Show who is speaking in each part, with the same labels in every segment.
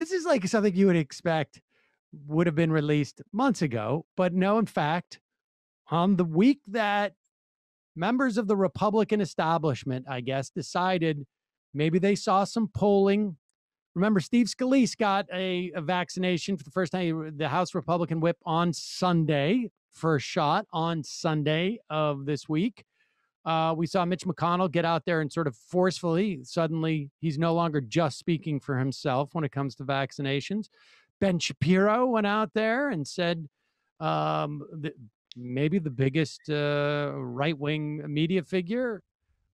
Speaker 1: This is like something you would expect would have been released months ago. But no, in fact, on the week that members of the Republican establishment, I guess, decided maybe they saw some polling. Remember, Steve Scalise got a vaccination for the first time, the House Republican whip on Sunday, first shot on Sunday of this week. We saw Mitch McConnell get out there and sort of forcefully, suddenly he's no longer just speaking for himself when it comes to vaccinations. Ben Shapiro went out there and said, maybe the biggest right-wing media figure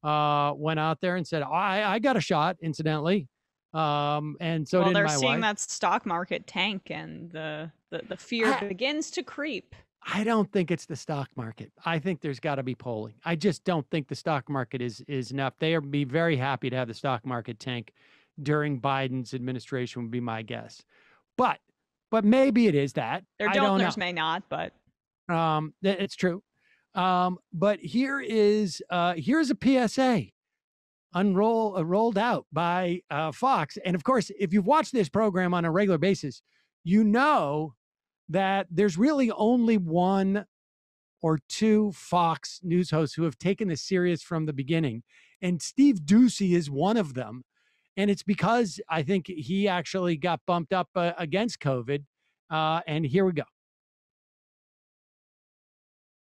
Speaker 1: went out there and said, I got a shot, incidentally. And so did my wife.
Speaker 2: They're seeing that stock market tank, and the fear begins to creep.
Speaker 1: I don't think it's the stock market. I think there's got to be polling. I just don't think the stock market is enough. They would be very happy to have the stock market tank during Biden's administration, would be my guess. But maybe it is that.
Speaker 2: Their donors may not, but
Speaker 1: it's true. But here's a PSA. Rolled out by Fox. And of course, if you've watched this program on a regular basis, you know that there's really only one or two Fox news hosts who have taken this serious from the beginning. And Steve Ducey is one of them. And it's because I think he actually got bumped up against COVID. And here we go.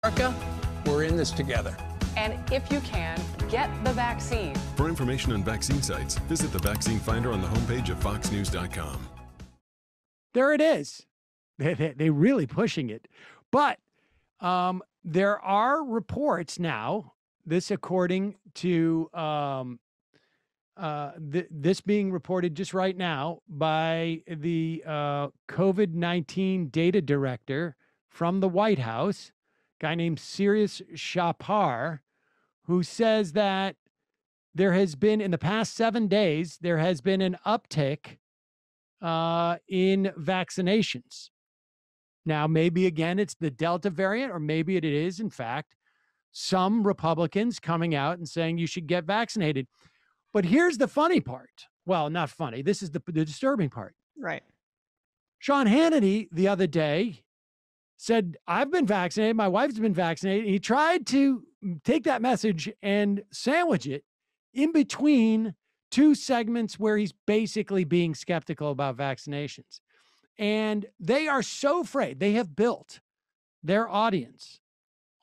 Speaker 3: America, we're in this together.
Speaker 4: And if you can, get the vaccine.
Speaker 5: For information on vaccine sites, visit the vaccine finder on the homepage of foxnews.com.
Speaker 1: There it is. They're really pushing it. But there are reports now, this according to this being reported just right now by the COVID-19 data director from the White House, a guy named Shapiro, who says that there has been, in the past 7 days, there has been an uptick in vaccinations. Now, maybe, again, it's the Delta variant, or maybe it is, in fact, some Republicans coming out and saying you should get vaccinated. But here's the funny part. Well, not funny. This is the disturbing part.
Speaker 2: Right.
Speaker 1: Sean Hannity the other day said, I've been vaccinated. My wife's been vaccinated. He tried to take that message and sandwich it in between two segments where he's basically being skeptical about vaccinations. And they are so afraid. They have built their audience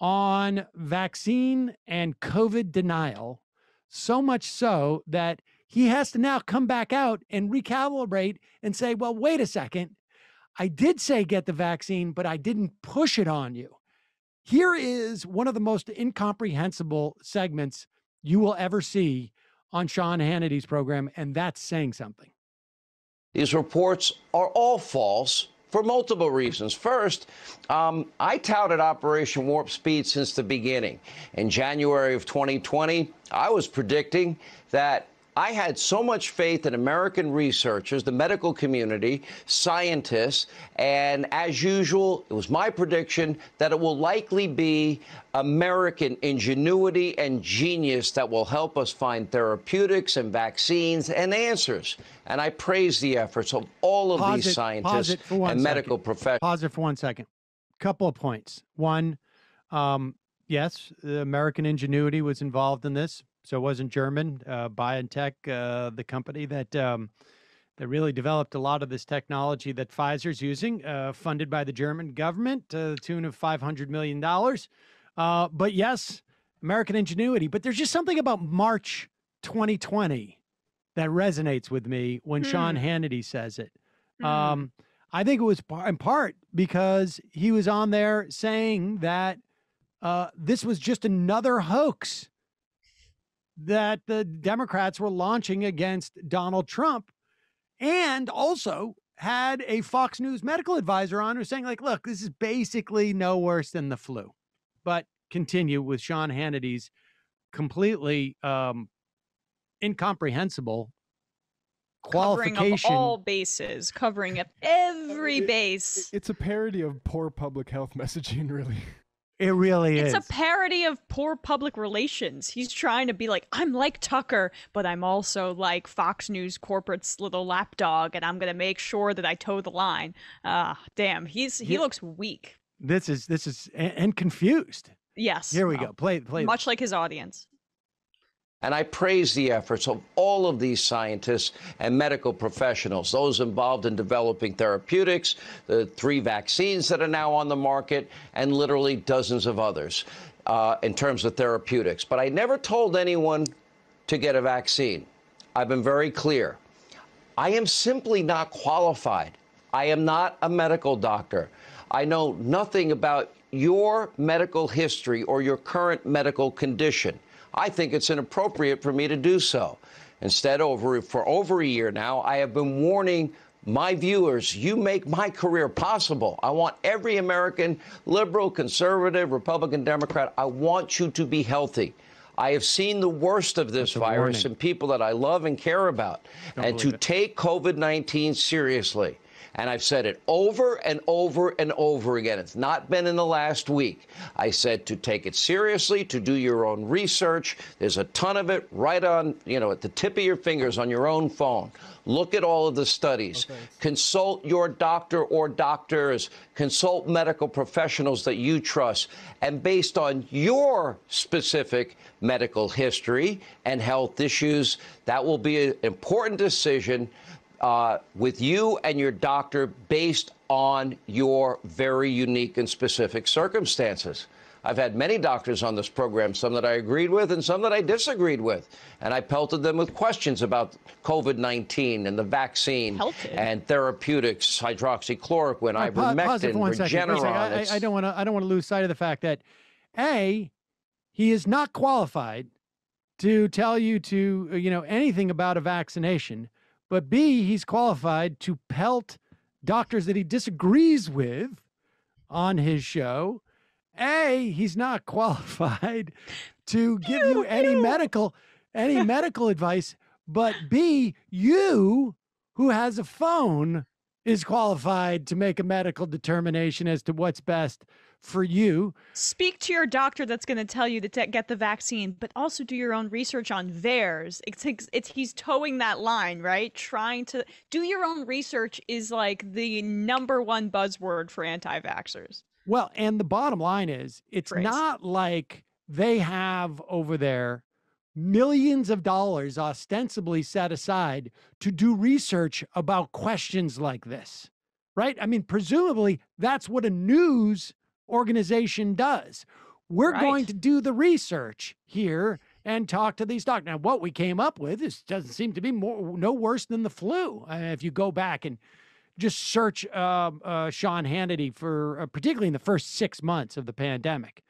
Speaker 1: on vaccine and COVID denial, so much so that he has to now come back out and recalibrate and say, well, wait a second. I did say get the vaccine, but I didn't push it on you. Here is one of the most incomprehensible segments you will ever see on Sean Hannity's program, and that's saying something.
Speaker 6: These reports are all false for multiple reasons. First, I touted Operation Warp Speed since the beginning. In January of 2020, I was predicting that I had so much faith in American researchers, the medical community, scientists, and as usual, it was my prediction that it will likely be American ingenuity and genius that will help us find therapeutics and vaccines and answers. And I praise the efforts of all of these scientists and medical professionals.
Speaker 1: Pause it for 1 second. Couple of points. One, yes, the American ingenuity was involved in this. So it wasn't German. BioNTech, the company that really developed a lot of this technology that Pfizer's using, funded by the German government to the tune of $500 million. But yes, American ingenuity. But there's just something about March 2020 that resonates with me when Sean Hannity says it. I think it was in part because he was on there saying that this was just another hoax that the Democrats were launching against Donald Trump, and also had a Fox News medical advisor on who's saying, like, look, this is basically no worse than the flu. But continue with Sean Hannity's completely incomprehensible qualification.
Speaker 2: Covering up all bases, covering up every base.
Speaker 7: It's a parody of poor public health messaging, really.
Speaker 1: It really is.
Speaker 2: It's a parody of poor public relations. He's trying to be like, I'm like Tucker, but I'm also like Fox News corporate's little lapdog, and I'm gonna make sure that I toe the line. Damn, he looks weak.
Speaker 1: This is and confused.
Speaker 2: Yes.
Speaker 1: Here we go. Play.
Speaker 2: Much like his audience.
Speaker 6: And I praise the efforts of all of these scientists and medical professionals, those involved in developing therapeutics, the 3 vaccines that are now on the market, and literally dozens of others in terms of therapeutics. But I never told anyone to get a vaccine. I've been very clear. I am simply not qualified. I am not a medical doctor. I know nothing about your medical history or your current medical condition. I think it's inappropriate for me to do so. Instead, for over a year now, I have been warning my viewers, you make my career possible. I want every American, liberal, conservative, Republican, Democrat, I want you to be healthy. I have seen the worst of this virus in people that I love and care about, and to take COVID-19 seriously. And I've said it over and over and over again. It's not been in the last week. I said to take it seriously, to do your own research. There's a ton of it right on, at the tip of your fingers on your own phone. Look at all of the studies. Okay. Consult your doctor or doctors. Consult medical professionals that you trust. And based on your specific medical history and health issues, that will be an important decision with you and your doctor based on your very unique and specific circumstances. I've had many doctors on this program, some that I agreed with and some that I disagreed with. And I pelted them with questions about COVID-19 and the vaccine and therapeutics, hydroxychloroquine, ivermectin, Regeneron.
Speaker 1: I don't want to lose sight of the fact that, A, he is not qualified to tell you anything about a vaccination. But B, he's qualified to pelt doctors that he disagrees with on his show. A, he's not qualified to give you any medical advice. But B, you, who has a phone, is qualified to make a medical determination as to what's best for you.
Speaker 2: Speak to your doctor that's going to tell you to get the vaccine, but also do your own research on theirs. He's towing that line, right? Trying to do your own research is like the #1 buzzword for anti-vaxxers.
Speaker 1: Well, and the bottom line is, it's not like they have over there millions of dollars ostensibly set aside to do research about questions like this, right? I mean, presumably that's what a news organization does. We're going to do the research here and talk to these doctors. Now, what we came up with doesn't seem to be no worse than the flu. If you go back and just search Sean Hannity for particularly in the first 6 months of the pandemic,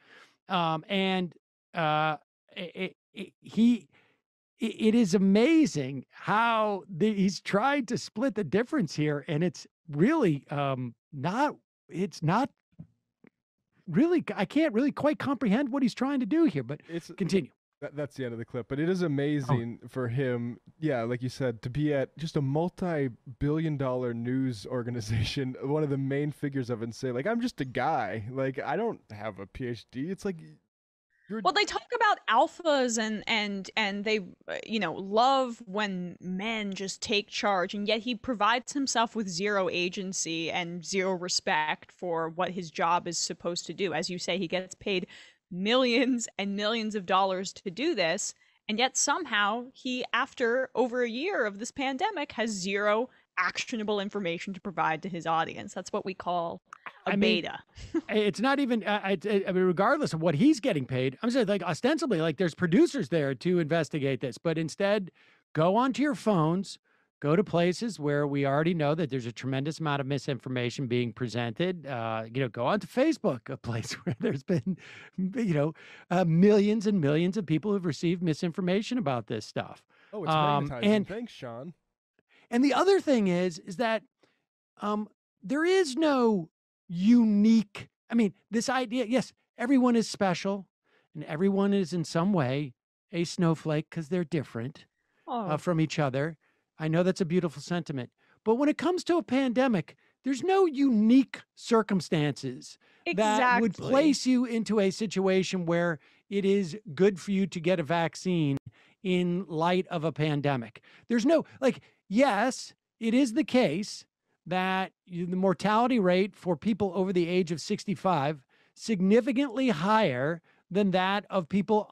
Speaker 1: it is amazing how he's tried to split the difference here, and it's really not. It's not really. I can't really quite comprehend what he's trying to do here. But continue.
Speaker 7: That's the end of the clip. But it is amazing for him, yeah, like you said, to be at just a multi-billion-dollar news organization, one of the main figures of it, and say, like, I'm just a guy. Like, I don't have a PhD. It's like...
Speaker 2: Well, they talk about alphas and they, love when men just take charge, and yet he provides himself with zero agency and zero respect for what his job is supposed to do. As you say, he gets paid millions and millions of dollars to do this, and yet somehow he, after over a year of this pandemic, has zero actionable information to provide to his audience. That's what we call a beta.
Speaker 1: It's not even, I mean, regardless of what he's getting paid, I'm saying, like, ostensibly, like, there's producers there to investigate this, but instead, go onto your phones, go to places where we already know that there's a tremendous amount of misinformation being presented. Go onto Facebook, a place where there's been, millions and millions of people who've received misinformation about this stuff.
Speaker 7: Oh, it's magnetizing. Thanks, Sean.
Speaker 1: And the other thing is that there is no unique, this idea, yes, everyone is special and everyone is in some way a snowflake because they're different from each other. I know that's a beautiful sentiment. But when it comes to a pandemic, there's no unique circumstances that would
Speaker 2: Exactly.
Speaker 1: place you into a situation where it is good for you to get a vaccine in light of a pandemic. There's no, like, yes, it is the case that the mortality rate for people over the age of 65 significantly higher than that of people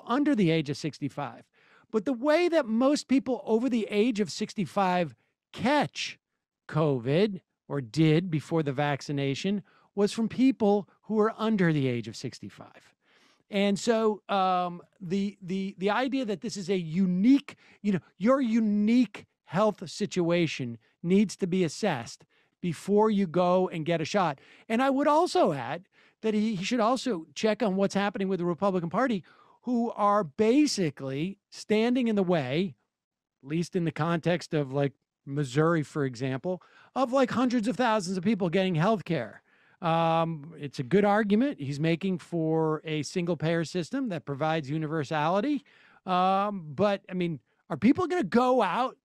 Speaker 1: under the age of 65. But the way that most people over the age of 65 catch COVID, or did before the vaccination, was from people who are under the age of 65. And so the idea that this is a unique, your unique health situation needs to be assessed before you go and get a shot. And I would also add that he should also check on what's happening with the Republican Party, who are basically standing in the way, at least in the context of like Missouri, for example, of like hundreds of thousands of people getting health care. It's a good argument he's making for a single payer system that provides universality. But I mean, are people going to go out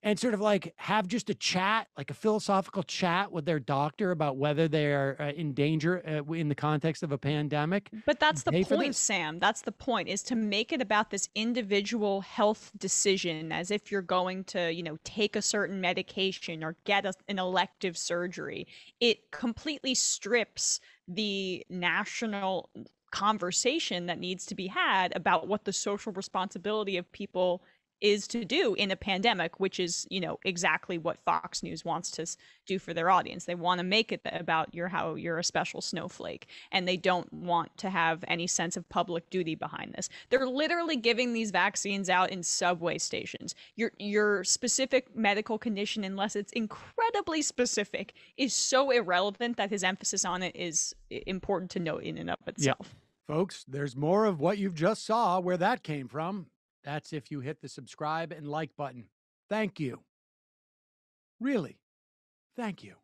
Speaker 1: and sort of like have just a chat, like a philosophical chat with their doctor about whether they're in danger in the context of a pandemic?
Speaker 2: But that's the
Speaker 1: pay for
Speaker 2: point,
Speaker 1: this?
Speaker 2: Sam. That's the point, is to make it about this individual health decision, as if you're going to, take a certain medication or get an elective surgery. It completely strips the national conversation that needs to be had about what the social responsibility of people is to do in a pandemic, which is, exactly what Fox News wants to do for their audience. They want to make it about how you're a special snowflake, and they don't want to have any sense of public duty behind this. They're literally giving these vaccines out in subway stations. Your specific medical condition, unless it's incredibly specific, is so irrelevant that his emphasis on it is important to note in and of itself.
Speaker 1: Folks, there's more of what you've just saw where that came from. That's if you hit the subscribe and like button. Thank you. Really, thank you.